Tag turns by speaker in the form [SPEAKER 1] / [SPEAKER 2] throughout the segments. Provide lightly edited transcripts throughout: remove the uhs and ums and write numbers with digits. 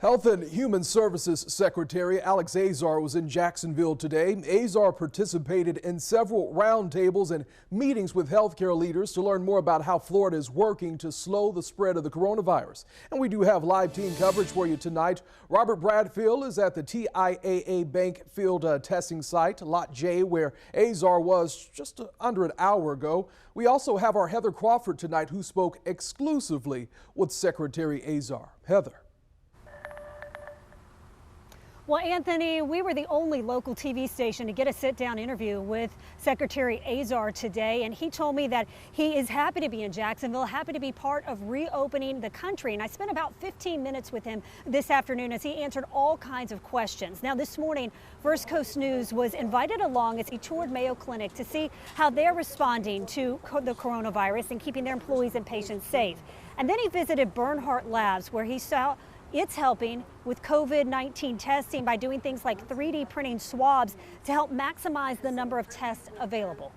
[SPEAKER 1] Health and Human Services Secretary Alex Azar was in Jacksonville today. Azar participated in several roundtables and meetings with healthcare leaders to learn more about how Florida is working to slow the spread of the coronavirus. And we do have live team coverage for you tonight. Robert Bradfield is at the TIAA Bank Field testing site, Lot J, where Azar was just under an hour ago. We also have our Heather Crawford tonight, who spoke exclusively with Secretary Azar. Heather.
[SPEAKER 2] Well, Anthony, we were the only local TV station to get a sit-down interview with Secretary Azar today, and he told me that he is happy to be in Jacksonville, happy to be part of reopening the country. And I spent about 15 minutes with him this afternoon as he answered all kinds of questions. Now, this morning, First Coast News was invited along as he toured Mayo Clinic to see how they're responding to the coronavirus and keeping their employees and patients safe. And then he visited Bernhardt Labs, where he saw it's helping with COVID-19 testing by doing things like 3D printing swabs to help maximize the number of tests available.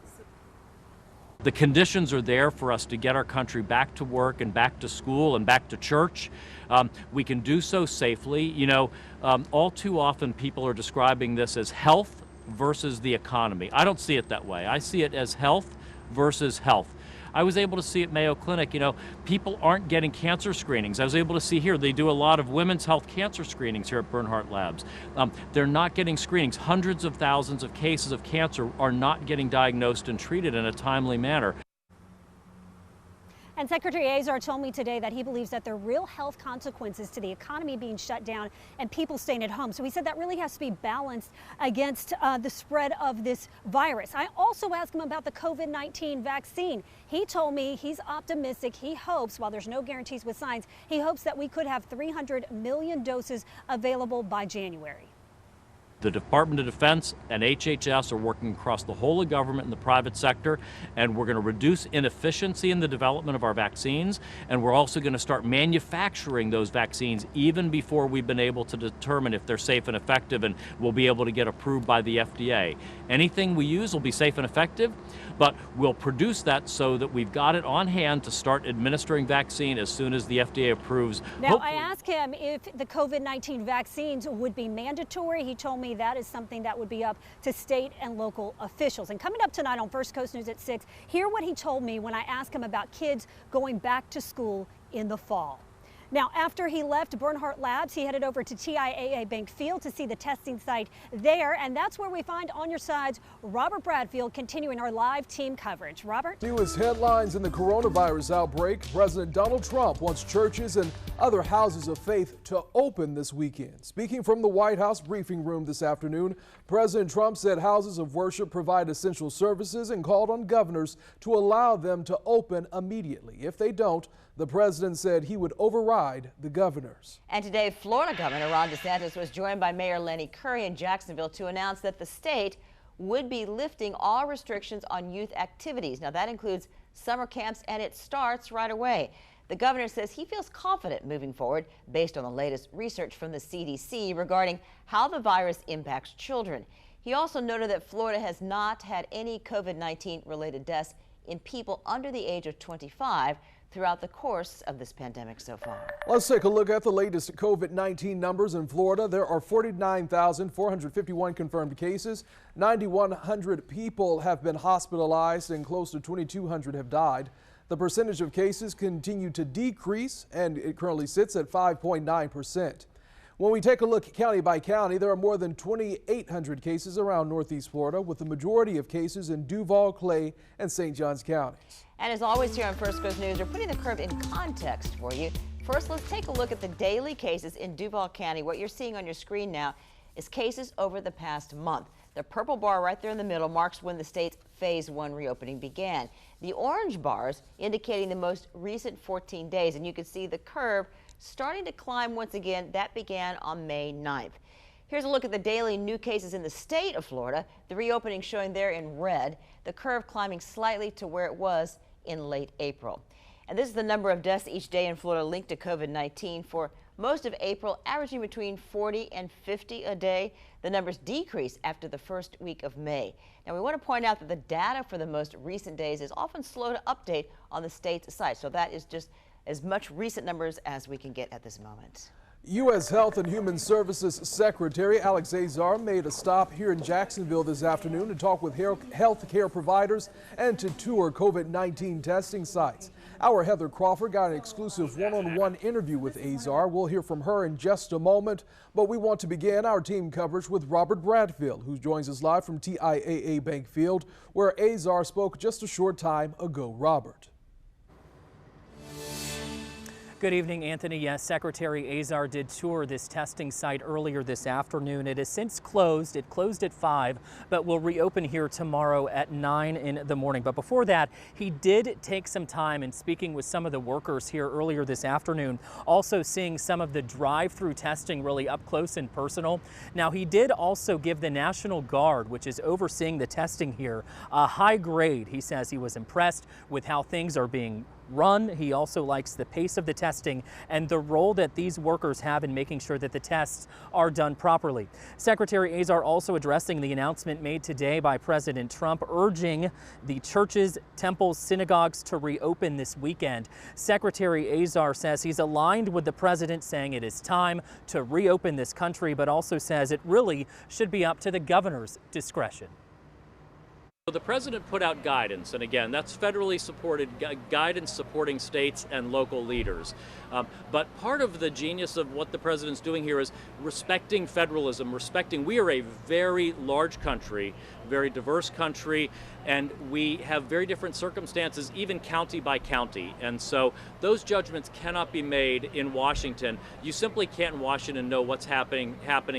[SPEAKER 3] The conditions are there for us to get our country back to work and back to school and back to church. We can do so safely. You know, all too often people are describing this as health versus the economy. I don't see it that way. I see it as health versus health. I was able to see at Mayo Clinic, you know, people aren't getting cancer screenings. I was able to see here, they do a lot of women's health cancer screenings here at Bernhardt Labs. They're not getting screenings. Hundreds of thousands of cases of cancer are not getting diagnosed and treated in a timely manner.
[SPEAKER 2] And Secretary Azar told me today that he believes that there are real health consequences to the economy being shut down and people staying at home. So he said that really has to be balanced against the spread of this virus. I also asked him about the COVID-19 vaccine. He told me he's optimistic. He hopes, while there's no guarantees with science, he hopes that we could have 300 million doses available by January.
[SPEAKER 3] The Department of Defense and HHS are working across the whole of government and the private sector, and we're going to reduce inefficiency in the development of our vaccines, and we're also going to start manufacturing those vaccines even before we've been able to determine if they're safe and effective, and we'll be able to get approved by the FDA. Anything we use will be safe and effective, but we'll produce that so that we've got it on hand to start administering vaccine as soon as the FDA approves.
[SPEAKER 2] Now, I asked him if the COVID-19 vaccines would be mandatory. He told me that is something that would be up to state and local officials. And coming up tonight on First Coast News at 6, hear what he told me when I asked him about kids going back to school in the fall. Now, after he left Bernhardt Labs, he headed over to TIAA Bank Field to see the testing site there. And that's where we find On Your Side's Robert Bradfield continuing our live team coverage. Robert?
[SPEAKER 1] Newest headlines in the coronavirus outbreak. President Donald Trump wants churches and other houses of faith to open this weekend. Speaking from the White House briefing room this afternoon, President Trump said houses of worship provide essential services and called on governors to allow them to open immediately. If they don't, the president said he would override the governors.
[SPEAKER 4] And today, Florida Governor Ron DeSantis was joined by Mayor Lenny Curry in Jacksonville to announce that the state would be lifting all restrictions on youth activities. Now, that includes summer camps, and it starts right away. The governor says he feels confident moving forward based on the latest research from the CDC regarding how the virus impacts children. He also noted that Florida has not had any COVID-19 related deaths in people under the age of 25 throughout the course of this pandemic so far.
[SPEAKER 1] Let's take a look at the latest COVID-19 numbers in Florida. There are 49,451 confirmed cases. 9,100 people have been hospitalized and close to 2,200 have died. The percentage of cases continue to decrease, and it currently sits at 5.9%. When we take a look county by county, there are more than 2,800 cases around Northeast Florida, with the majority of cases in Duval, Clay, and St. Johns counties.
[SPEAKER 4] And as always here on First Coast News, we're putting the curve in context for you. First, let's take a look at the daily cases in Duval County. What you're seeing on your screen now is cases over the past month. The purple bar right there in the middle marks when the state's phase 1 reopening began. The orange bars indicating the most recent 14 days, and you can see the curve starting to climb once again. That began on May 9th. Here's a look at the daily new cases in the state of Florida. The reopening showing there in red, the curve climbing slightly to where it was in late April. And this is the number of deaths each day in Florida linked to COVID-19 for most of April, averaging between 40 and 50 a day. The numbers decrease after the first week of May. Now, we want to point out that the data for the most recent days is often slow to update on the state's site. So that is just as much recent numbers as we can get at this moment.
[SPEAKER 1] U.S. Health and Human Services Secretary Alex Azar made a stop here in Jacksonville this afternoon to talk with health care providers and to tour COVID-19 testing sites. Our Heather Crawford got an exclusive one-on-one interview with Azar. We'll hear from her in just a moment, but we want to begin our team coverage with Robert Bradfield, who joins us live from TIAA Bank Field, where Azar spoke just a short time ago. Robert.
[SPEAKER 5] Good evening, Anthony. Yes, Secretary Azar did tour this testing site earlier this afternoon. It has since closed. It closed at 5, but will reopen here tomorrow at 9 in the morning. But before that, he did take some time in speaking with some of the workers here earlier this afternoon, also seeing some of the drive-through testing really up close and personal. Now, he did also give the National Guard, which is overseeing the testing here, a high grade. He says he was impressed with how things are being run. He also likes the pace of the testing and the role that these workers have in making sure that the tests are done properly. Secretary Azar also addressing the announcement made today by President Trump urging the churches, temples, synagogues to reopen this weekend. Secretary Azar says he's aligned with the president, saying it is time to reopen this country, but also says it really should be up to the governor's discretion.
[SPEAKER 3] The president put out guidance, and again, that's federally supported guidance supporting states and local leaders. But part of the genius of what the president's doing here is respecting federalism, we are a very large country, very diverse country, and we have very different circumstances, even county by county. And so those judgments cannot be made in Washington. You simply can't in Washington know what's happening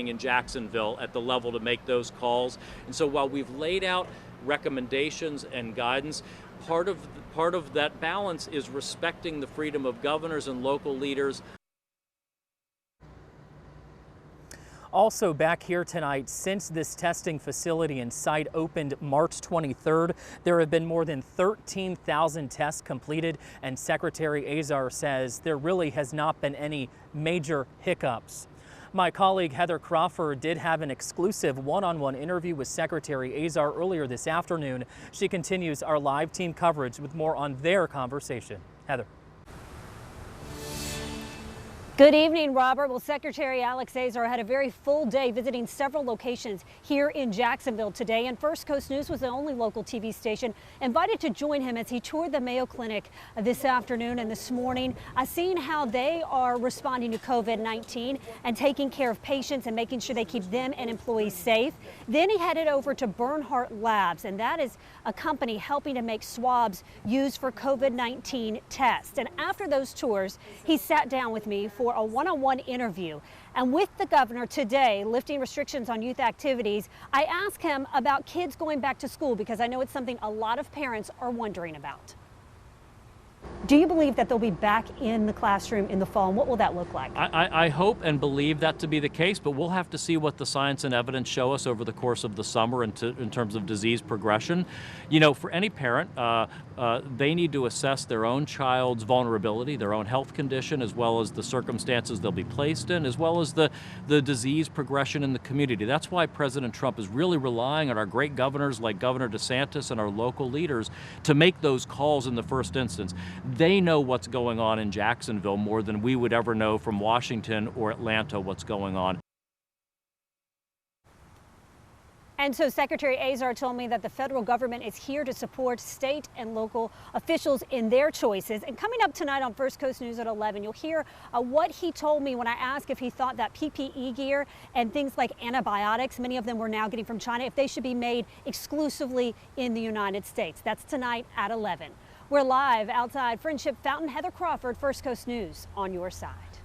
[SPEAKER 3] in Jacksonville at the level to make those calls. And so while we've laid out recommendations and guidance, part of that balance is respecting the freedom of governors and local leaders.
[SPEAKER 5] Also back here tonight, since this testing facility and site opened March 23rd, there have been more than 13,000 tests completed, and Secretary Azar says there really has not been any major hiccups. My colleague Heather Crawford did have an exclusive one-on-one interview with Secretary Azar earlier this afternoon. She continues our live team coverage with more on their conversation. Heather.
[SPEAKER 2] Good evening, Robert. Well, Secretary Alex Azar had a very full day visiting several locations here in Jacksonville today, and First Coast News was the only local TV station invited to join him as he toured the Mayo Clinic this afternoon and this morning, seeing how they are responding to COVID-19 and taking care of patients and making sure they keep them and employees safe. Then he headed over to Bernhardt Labs, and that is a company helping to make swabs used for COVID-19 tests. And after those tours, he sat down with me for a one-on-one interview. And with the governor today lifting restrictions on youth activities, I asked him about kids going back to school, because I know it's something a lot of parents are wondering about. Do you believe that they'll be back in the classroom in the fall, and what will that look like?
[SPEAKER 3] I hope and believe that to be the case, but we'll have to see what the science and evidence show us over the course of the summer in terms of disease progression. You know, for any parent, they need to assess their own child's vulnerability, their own health condition, as well as the circumstances they'll be placed in, as well as the disease progression in the community. That's why President Trump is really relying on our great governors like Governor DeSantis and our local leaders to make those calls in the first instance. They know what's going on in Jacksonville more than we would ever know from Washington or Atlanta what's going on.
[SPEAKER 2] And so Secretary Azar told me that the federal government is here to support state and local officials in their choices. And coming up tonight on First Coast News at 11, you'll hear what he told me when I asked if he thought that PPE gear and things like antibiotics, many of them we're now getting from China, if they should be made exclusively in the United States. That's tonight at 11. We're live outside Friendship Fountain. Heather Crawford, First Coast News, on your side.